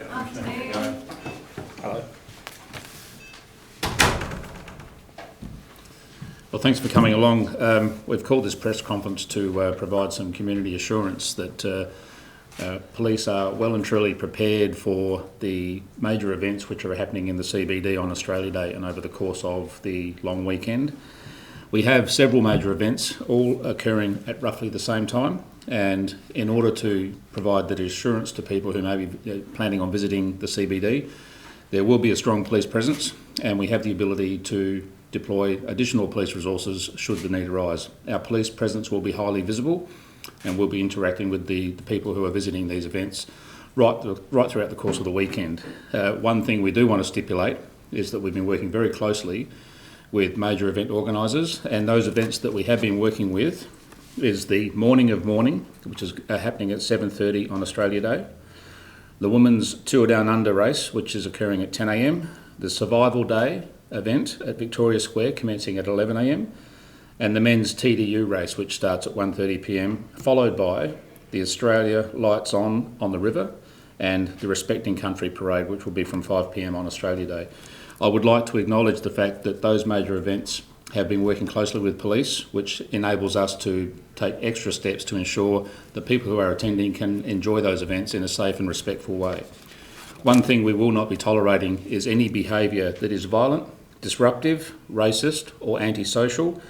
Afternoon. Hello. Well, thanks for coming along. We've called this press conference to provide some community assurance that police are well and truly prepared for the major events which are happening in the CBD on Australia Day and over the course of the long weekend. We have several major events all occurring at roughly the same time, and in order to provide that assurance to people who may be planning on visiting the CBD, there will be a strong police presence, and we have the ability to deploy additional police resources should the need arise. Our police presence will be highly visible, and we'll be interacting with the people who are visiting these events right throughout the course of the weekend. One thing we do want to stipulate is that we've been working very closely with major event organisers, and those events that we have been working with is the Morning of Mourning, which is happening at 7:30 on Australia Day, the Women's Tour Down Under race, which is occurring at 10 a.m, the Survival Day event at Victoria Square commencing at 11 a.m, and the Men's TDU race, which starts at 1:30 p.m, followed by the Australia Lights On the river and the Respecting Country Parade, which will be from 5 p.m. on Australia Day. I would like to acknowledge the fact that those major events have been working closely with police, which enables us to take extra steps to ensure that people who are attending can enjoy those events in a safe and respectful way. One thing we will not be tolerating is any behaviour that is violent, disruptive, racist or antisocial,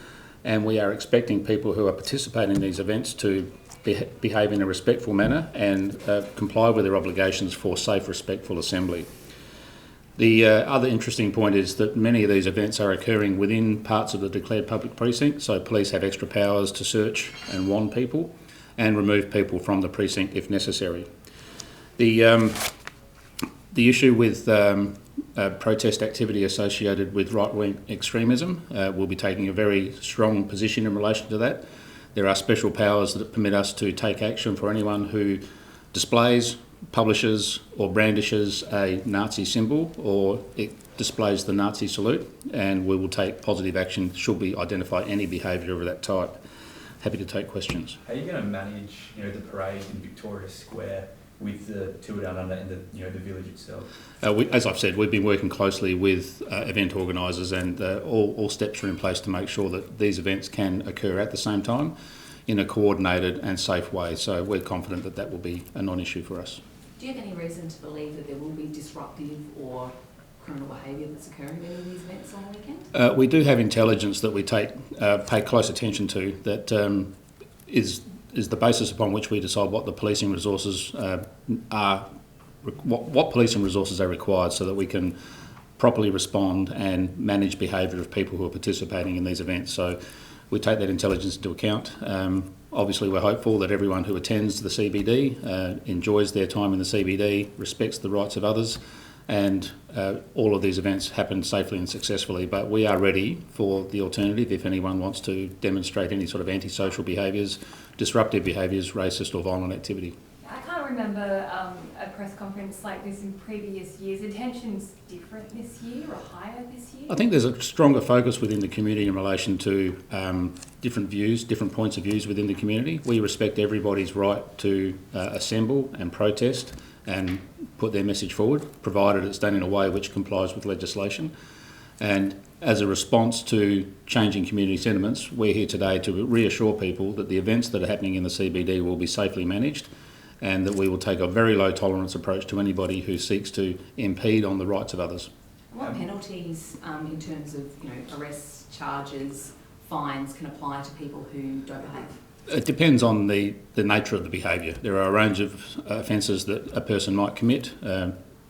and we are expecting people who are participating in these events to behave in a respectful manner and comply with their obligations for safe, respectful assembly. The other interesting point is that many of these events are occurring within parts of the declared public precinct, so police have extra powers to search and warn people and remove people from the precinct if necessary. The issue with protest activity associated with right-wing extremism, we'll be taking a very strong position in relation to that. There are special powers that permit us to take action for anyone who displays, publishes or brandishes a Nazi symbol or it displays the Nazi salute, and we will take positive action should we identify any behaviour of that type. Happy to take questions. How are you going to manage, the parade in Victoria Square with the Tour Down Under and the village itself? As I've said, we've been working closely with event organisers, and all steps are in place to make sure that these events can occur at the same time in a coordinated and safe way. So we're confident that that will be a non-issue for us. Do you have any reason to believe that there will be disruptive or criminal behaviour that's occurring in any of these events on the weekend? We do have intelligence that we pay close attention to that is the basis upon which we decide what the policing resources are, what policing resources are required so that we can properly respond and manage behaviour of people who are participating in these events. So we take that intelligence into account. Obviously, we're hopeful that everyone who attends the CBD enjoys their time in the CBD, respects the rights of others, and all of these events happen safely and successfully. But we are ready for the alternative if anyone wants to demonstrate any sort of antisocial behaviours, disruptive behaviours, racist or violent activity. I can't remember a press conference like this in previous years. Are tensions different this year or higher this year? I think there's a stronger focus within the community in relation to different views, different points of views within the community. We respect everybody's right to assemble and protest and put their message forward, provided it's done in a way which complies with legislation. And as a response to changing community sentiments, we're here today to reassure people that the events that are happening in the CBD will be safely managed, and that we will take a very low tolerance approach to anybody who seeks to impede on the rights of others. What penalties in terms of arrests, charges, fines can apply to people who don't behave? It depends on the nature of the behaviour. There are a range of offences that a person might commit.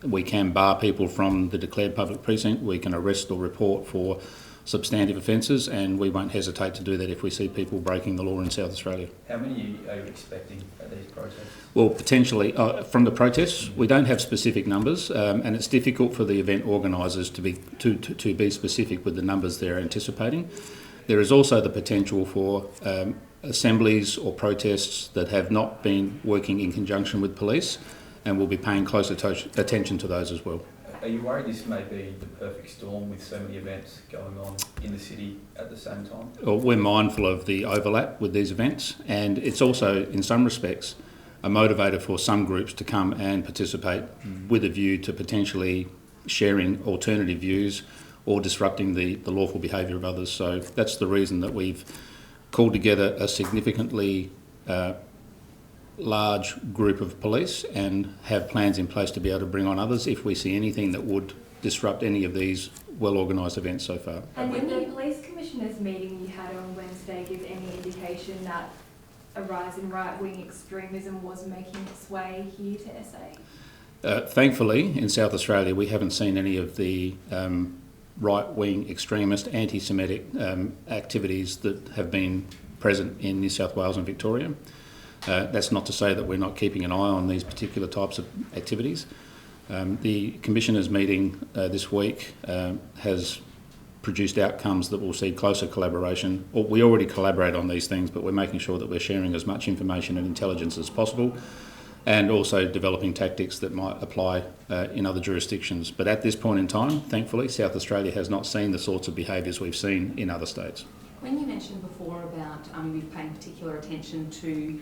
We can bar people from the declared public precinct. We can arrest or report for substantive offences, and we won't hesitate to do that if we see people breaking the law in South Australia. How many are you expecting at these protests? Well, potentially, from the protests, we don't have specific numbers, and it's difficult for the event organisers to be specific with the numbers they're anticipating. There is also the potential for assemblies or protests that have not been working in conjunction with police, and we'll be paying close attention to those as well. Are you worried this may be the perfect storm with so many events going on in the city at the same time? Well, we're mindful of the overlap with these events, and it's also, in some respects, a motivator for some groups to come and participate with a view to potentially sharing alternative views or disrupting the lawful behaviour of others. So that's the reason that we've called together a significantly large group of police and have plans in place to be able to bring on others if we see anything that would disrupt any of these well-organised events so far. And did the police commissioners meeting you had on Wednesday give any indication that a rise in right-wing extremism was making its way here to SA? Thankfully, in South Australia, we haven't seen any of the right-wing extremist, anti-Semitic activities that have been present in New South Wales and Victoria. That's not to say that we're not keeping an eye on these particular types of activities. The Commissioners' meeting this week has produced outcomes that will see closer collaboration. We already collaborate on these things, but we're making sure that we're sharing as much information and intelligence as possible, and also developing tactics that might apply in other jurisdictions. But at this point in time, thankfully, South Australia has not seen the sorts of behaviours we've seen in other states. When you mentioned before about you paying particular attention to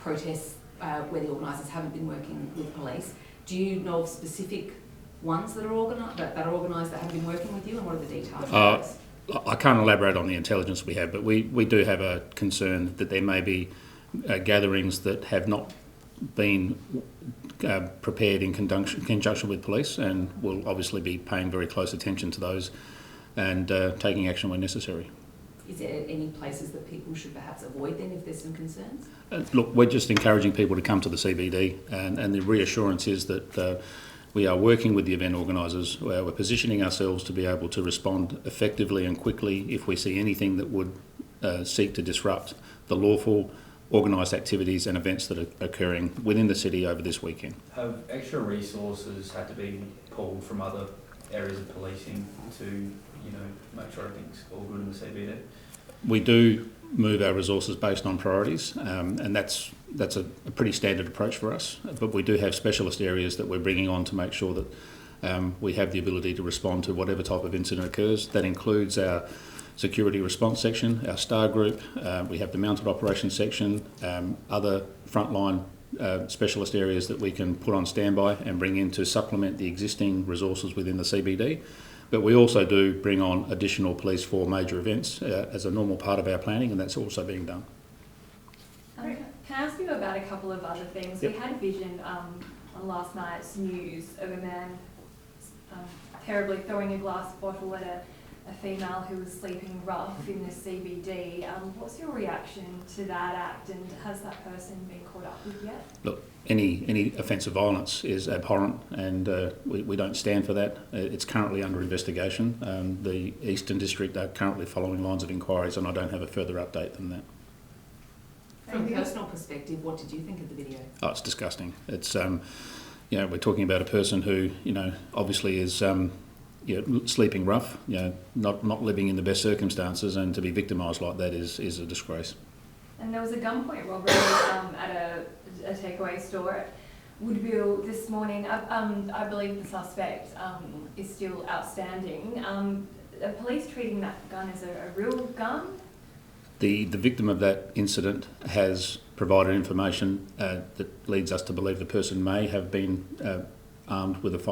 protests where the organisers haven't been working with police, do you know of specific ones that are organised that haven't been working with you, and what are the details of those? I can't elaborate on the intelligence we have, but we do have a concern that there may be gatherings that have not been prepared in conjunction with police, and we'll obviously be paying very close attention to those and taking action where necessary. Is there any places that people should perhaps avoid then if there's some concerns? Look, we're just encouraging people to come to the CBD, and the reassurance is that we are working with the event organisers. We're positioning ourselves to be able to respond effectively and quickly if we see anything that would seek to disrupt the lawful organised activities and events that are occurring within the city over this weekend. Have extra resources had to be pulled from other areas of policing to, make sure everything's all good in the CBD? We do move our resources based on priorities, and that's a pretty standard approach for us. But we do have specialist areas that we're bringing on to make sure that we have the ability to respond to whatever type of incident occurs. That includes our security response section, our STAR group, we have the mounted operations section, other frontline specialist areas that we can put on standby and bring in to supplement the existing resources within the CBD. But we also do bring on additional police for major events as a normal part of our planning, and that's also being done. Can I ask you about a couple of other things? Yep. We had a vision on last night's news of a man terribly throwing a glass bottle at a female who was sleeping rough in the CBD. What's your reaction to that act, and has that person been caught up with yet? Look, any offensive violence is abhorrent, and we don't stand for that. It's currently under investigation. The Eastern District are currently following lines of inquiries, and I don't have a further update than that. From a personal perspective, what did you think of the video? Oh, it's disgusting. It's we're talking about a person who obviously is sleeping rough, not living in the best circumstances, and to be victimised like that is a disgrace. And there was a gunpoint robbery at a takeaway store at Woodville this morning. I believe the suspect is still outstanding. Are police treating that gun as a real gun? The victim of that incident has provided information that leads us to believe the person may have been armed with a